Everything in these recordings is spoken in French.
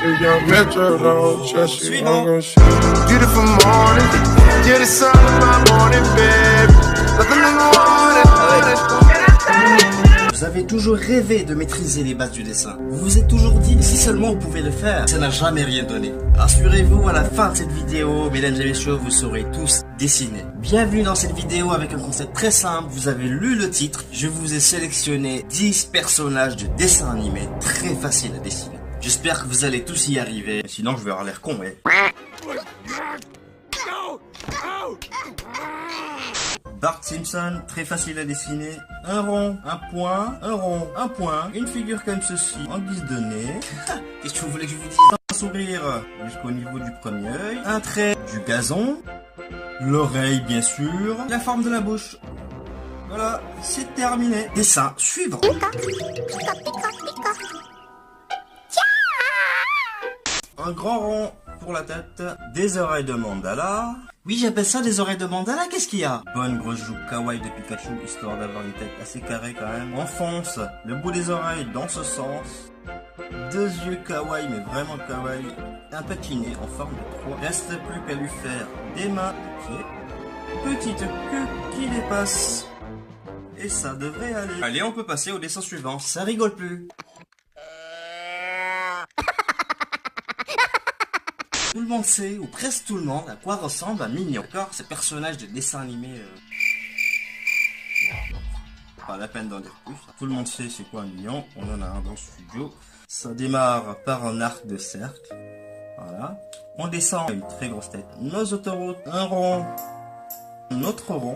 If young Metro don't trust you, I'm gonna shoot. Beautiful morning, you're the sun of my morning, babe. Nothing in the morning. Vous avez toujours rêvé de maîtriser les bases du dessin. Vous vous êtes toujours dit, si seulement vous pouvez le faire, ça n'a jamais rien donné. Rassurez-vous, à la fin de cette vidéo, mesdames et messieurs, vous saurez tous dessiner. Bienvenue dans cette vidéo avec un concept très simple. Vous avez lu le titre, je vous ai sélectionné 10 personnages de dessins animés très faciles à dessiner. J'espère que vous allez tous y arriver, sinon je vais avoir l'air con, ouais. Bart Simpson, très facile à dessiner. Un rond, un point, un rond, un point. Une figure comme ceci, en guise de nez. Qu'est-ce que vous voulez que je vous dise? Un sourire jusqu'au niveau du premier œil. Un trait du gazon. L'oreille, bien sûr. La forme de la bouche. Voilà, c'est terminé. Dessin suivant. Un grand rond pour la tête, des oreilles de mandala. Oui, j'appelle ça des oreilles de mandala, qu'est-ce qu'il y a? Bonne grosse joue kawaii de Pikachu, histoire d'avoir une tête assez carrée quand même. On fonce le bout des oreilles dans ce sens. Deux yeux kawaii, mais vraiment kawaii. Un patiné en forme de croix. Reste plus qu'à lui faire des mains, des pieds. Petite queue qui dépasse. Et ça devrait aller. Allez, on peut passer au dessin suivant, ça rigole plus. Tout le monde sait, ou presque tout le monde, à quoi ressemble un mignon. D'accord, ces personnages de dessin animé. Pas la peine d'en dire plus. Tout le monde sait c'est quoi un mignon. On en a un dans le studio. Ça démarre par un arc de cercle. Voilà. On descend une très grosse tête. Nos autoroutes. Un rond. Un autre rond.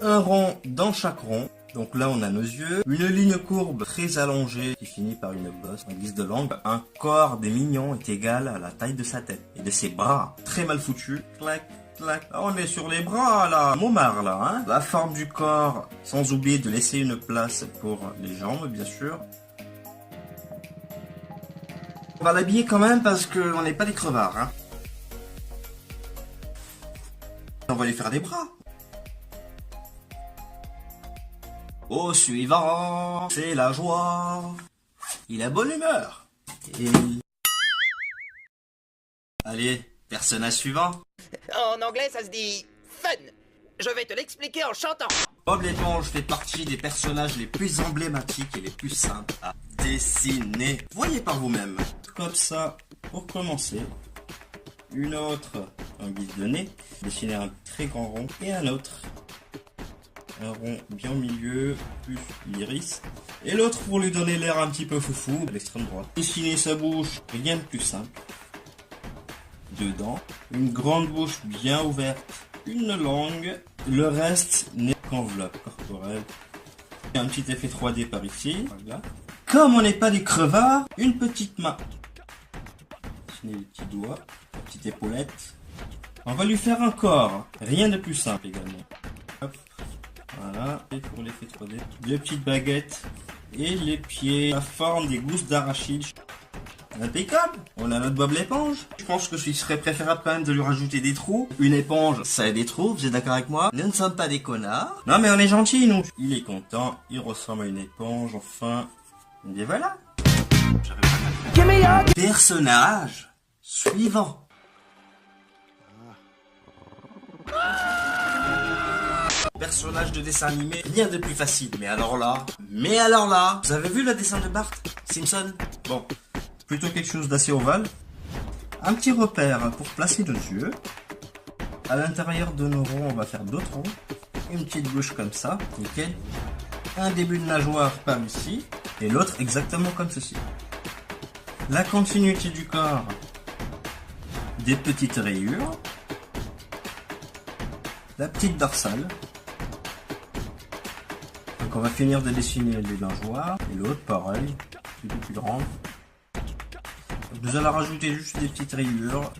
Un rond dans chaque rond. Donc là on a nos yeux, une ligne courbe très allongée qui finit par une bosse en guise de langue. Un corps des mignons est égal à la taille de sa tête et de ses bras, très mal foutus. Clac, clac. Là, on est sur les bras là, Momar là, hein. La forme du corps, sans oublier de laisser une place pour les jambes bien sûr. On va l'habiller quand même parce qu'on n'est pas des crevards, hein. On va lui faire des bras. Au suivant, c'est la joie. Il a bonne humeur. Et... Allez, personnage suivant. En anglais, ça se dit fun. Je vais te l'expliquer en chantant. Bob l'éponge fait partie des personnages les plus emblématiques et les plus simples à dessiner. Voyez par vous-même. Comme ça, pour commencer. Une autre en guise de nez. Dessiner un très grand rond. Et un autre. Un rond bien au milieu, plus l'iris. Et l'autre pour lui donner l'air un petit peu foufou, à l'extrême droite. Dessiner sa bouche, rien de plus simple. Deux dents, une grande bouche bien ouverte, une langue. Le reste n'est qu'enveloppe corporelle. Un petit effet 3D par ici. Voilà. Comme on n'est pas des crevards, une petite main. Dessiner les petits doigts, la petite épaulette. On va lui faire un corps, rien de plus simple également. Hop. Voilà, et pour l'effet 3D, deux petites baguettes et les pieds, la forme des gousses d'arachide. Impeccable. On a notre Bob l'éponge. Je pense que ce serait préférable quand même de lui rajouter des trous. Une éponge, ça a des trous, vous êtes d'accord avec moi? Nous ne sommes pas des connards. Non mais on est gentils nous. Il est content, il ressemble à une éponge, enfin. Et voilà. Personnage suivant. Personnage de dessin animé, rien de plus facile. Mais alors là, vous avez vu le dessin de Bart Simpson? Bon, plutôt quelque chose d'assez ovale. Un petit repère pour placer nos yeux. À l'intérieur de nos ronds, on va faire d'autres ronds. Une petite bouche comme ça, nickel. Un début de nageoire par ici, et l'autre exactement comme ceci. La continuité du corps, des petites rayures. La petite dorsale. Donc on va finir de dessiner les nageoires. Et l'autre pareil, un peu plus grande. Nous allons rajouter juste des petites rayures.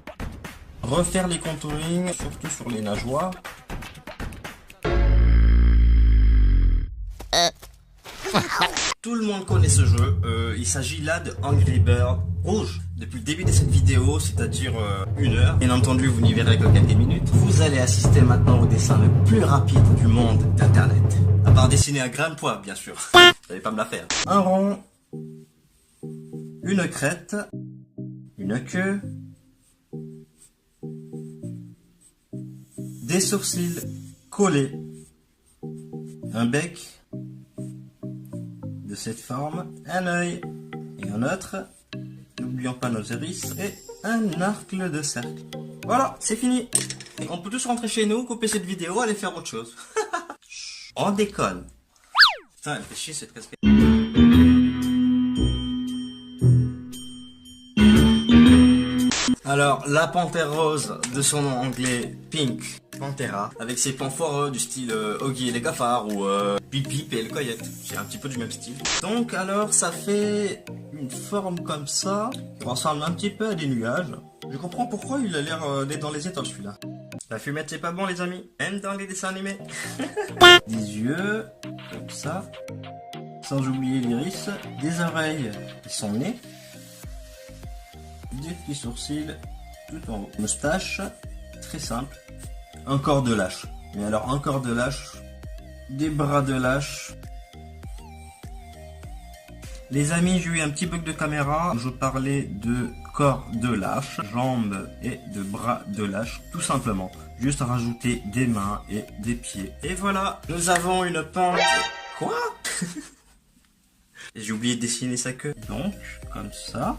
Refaire les contourings, surtout sur les nageoires. Tout le monde connaît ce jeu. Il s'agit là de Angry Bird Rouge. Depuis le début de cette vidéo, c'est-à-dire 1 heure, bien entendu vous n'y verrez que quelques minutes, vous allez assister maintenant au dessin le plus rapide du monde d'internet. À part dessiner un grain de poivre bien sûr. Vous n'allez pas me la faire. Un rond, une crête, une queue, des sourcils collés, un bec de cette forme, un œil et un autre, n'oublions pas nos iris, et un arc de cercle. Voilà, c'est fini. On peut tous rentrer chez nous, couper cette vidéo, aller faire autre chose. On déconne. Putain, elle fait chier cette casquette. Alors, la panthère rose, de son nom anglais Pink Panthera, avec ses pans foireux du style Oggy et les cafards ou Pip Pip et le coyote. C'est un petit peu du même style. Donc, alors, ça fait une forme comme ça, qui ressemble un petit peu à des nuages. Je comprends pourquoi il a l'air d'être dans les étoiles celui-là. La fumette c'est pas bon les amis, même dans les dessins animés. Des yeux, comme ça, sans oublier l'iris, des oreilles et son nez, des petits sourcils tout en haut, moustache, très simple, un corps de lâche. Mais alors un corps de lâche, des bras de lâche. Les amis, j'ai eu un petit bug de caméra, je parlais de corps de lâche, jambes et de bras de lâche, tout simplement. Juste rajouter des mains et des pieds. Et voilà, nous avons une pente. Quoi? J'ai oublié de dessiner sa queue. Donc, comme ça,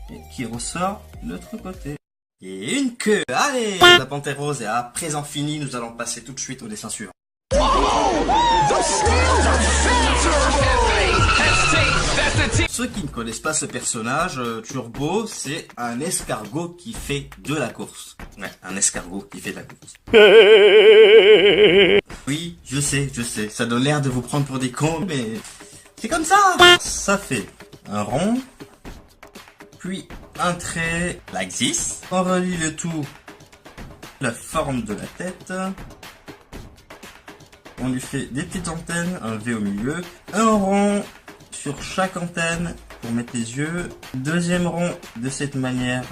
et qui ressort de l'autre côté. Et une queue, allez! La panthère rose est à présent finie, nous allons passer tout de suite au dessin suivant. Ceux qui ne connaissent pas ce personnage, Turbo, c'est un escargot qui fait de la course. Ouais, un escargot qui fait de la course. Oui, je sais, ça donne l'air de vous prendre pour des cons, mais c'est comme ça. Ça fait un rond, puis un trait, l'axis. On relie le tout, la forme de la tête. On lui fait des petites antennes, un V au milieu, un rond sur chaque antenne pour mettre les yeux, deuxième rond de cette manière,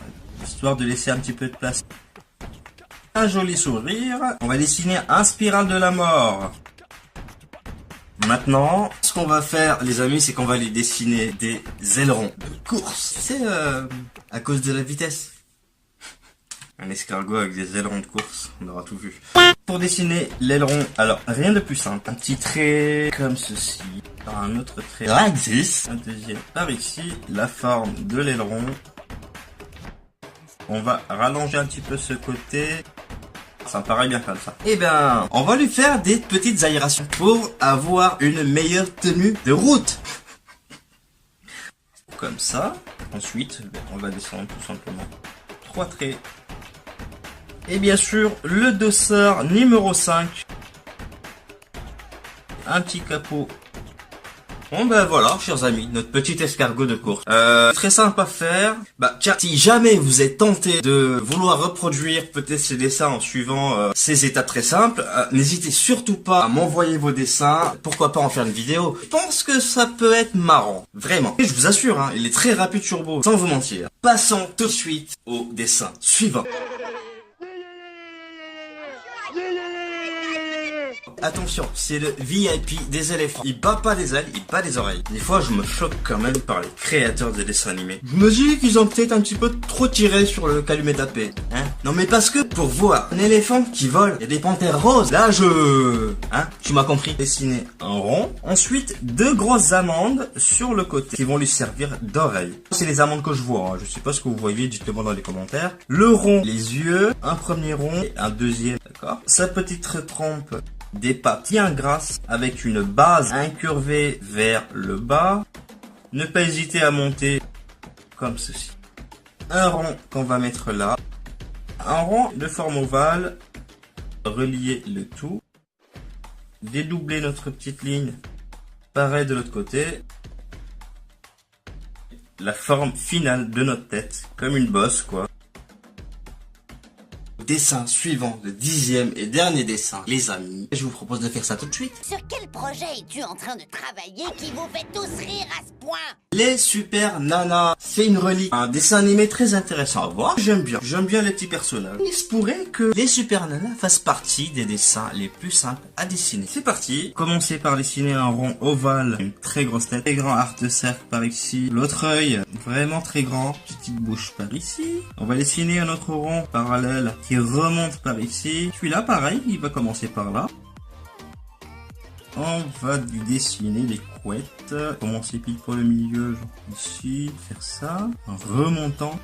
histoire de laisser un petit peu de place. Un joli sourire. On va dessiner un spiral de la mort. Maintenant, ce qu'on va faire, les amis, c'est qu'on va lui dessiner des ailerons de course. C'est à cause de la vitesse. Un escargot avec des ailerons de course, on aura tout vu. Pour dessiner l'aileron, alors rien de plus simple. Un petit trait comme ceci, par un autre trait, l'axis, un deuxième par ici, la forme de l'aileron. On va rallonger un petit peu ce côté. Ça me paraît bien comme ça. Et bien, on va lui faire des petites aérations pour avoir une meilleure tenue de route. Comme ça. Ensuite, on va descendre tout simplement 3 traits. Et bien sûr, le dossard numéro 5. Un petit capot. Bon ben voilà, chers amis, notre petit escargot de course. Très simple à faire. Bah tiens, si jamais vous êtes tenté de vouloir reproduire peut-être ces dessins en suivant ces étapes très simples, n'hésitez surtout pas à m'envoyer vos dessins. Pourquoi pas en faire une vidéo? Je pense que ça peut être marrant, vraiment. Et je vous assure, hein, il est très rapide Turbo, sans vous mentir. Passons tout de suite au dessin suivant. Attention, c'est le VIP des éléphants. Il bat pas des ailes, il bat des oreilles. Des fois, je me choque quand même par les créateurs de dessins animés. Je me dis qu'ils ont peut-être un petit peu trop tiré sur le calumet tapé. Hein? Non mais parce que, pour voir un éléphant qui vole, il y a des panthères roses. Là, Hein? Tu m'as compris. Dessiner un rond. Ensuite, 2 grosses amandes sur le côté qui vont lui servir d'oreilles. C'est les amandes que je vois. Hein. Je sais pas ce que vous voyez, dites-le-moi dans les commentaires. Le rond, les yeux. Un premier rond et un deuxième. D'accord? Sa petite trempe. Des pattes bien grasses avec une base incurvée vers le bas. Ne pas hésiter à monter comme ceci. Un rond qu'on va mettre là. Un rond de forme ovale. Relier le tout. Dédoubler notre petite ligne. Pareil de l'autre côté. La forme finale de notre tête. Comme une bosse quoi. dessin suivant, le 10e et dernier dessin, les amis. Je vous propose de faire ça tout de suite. Sur quel projet es-tu en train de travailler qui vous fait tous rire à ce point? Les Super Nanas, c'est une relique, un dessin animé très intéressant à voir. J'aime bien les petits personnages. Il se pourrait que les Super Nanas fassent partie des dessins les plus simples à dessiner. C'est parti. Commencez par dessiner un rond ovale, une très grosse tête, très grand arc de cercle par ici, l'autre œil vraiment très grand, petite bouche par ici. On va dessiner un autre rond parallèle qui remonte par ici. Celui-là pareil, il va commencer par là. On va dessiner les couettes. Commencer pile pour le milieu, genre ici, faire ça, en remontant.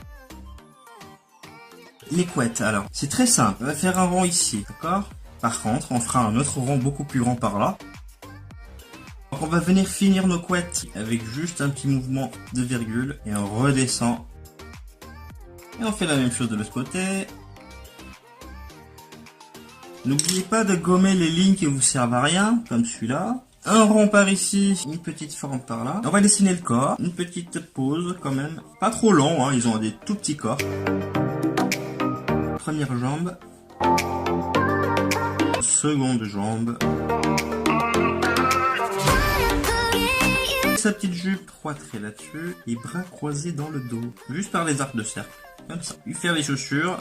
Les couettes, alors, c'est très simple. On va faire un rond ici, d'accord? Par contre, on fera un autre rond beaucoup plus grand par là. Donc on va venir finir nos couettes avec juste un petit mouvement de virgule et on redescend. Et on fait la même chose de l'autre côté. N'oubliez pas de gommer les lignes qui vous servent à rien, comme celui-là. Un rond par ici, une petite forme par là. On va dessiner le corps, une petite pause quand même. Pas trop long, hein, ils ont des tout petits corps. Première jambe. Seconde jambe. Sa petite jupe, 3 traits là-dessus. Et bras croisés dans le dos. Juste par les arcs de cercle. Comme ça. Lui faire les chaussures.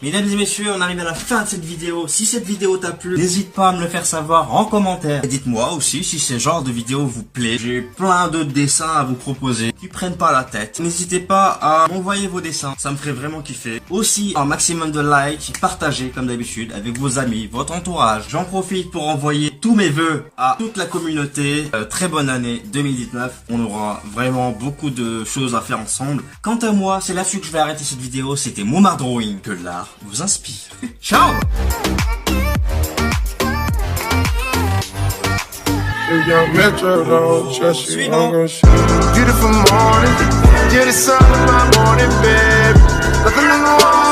Mesdames et messieurs, on arrive à la fin de cette vidéo. Si cette vidéo t'a plu, n'hésite pas à me le faire savoir en commentaire. Et dites-moi aussi si ce genre de vidéo vous plaît. J'ai plein d'autres dessins à vous proposer qui prennent pas la tête. N'hésitez pas à m'envoyer vos dessins, ça me ferait vraiment kiffer. Aussi, un maximum de likes, partagez comme d'habitude avec vos amis, votre entourage. J'en profite pour envoyer tous mes vœux à toute la communauté. Très bonne année 2019. On aura vraiment beaucoup de choses à faire ensemble. Quant à moi, c'est là-dessus que je vais arrêter cette vidéo. C'était Momar Drawing. Que l'art vous inspire. Ciao! If young Metro don't trust you, I'm gonna shoot. Beautiful morning, yeah, the sun in my morning, babe. Nothing in the world.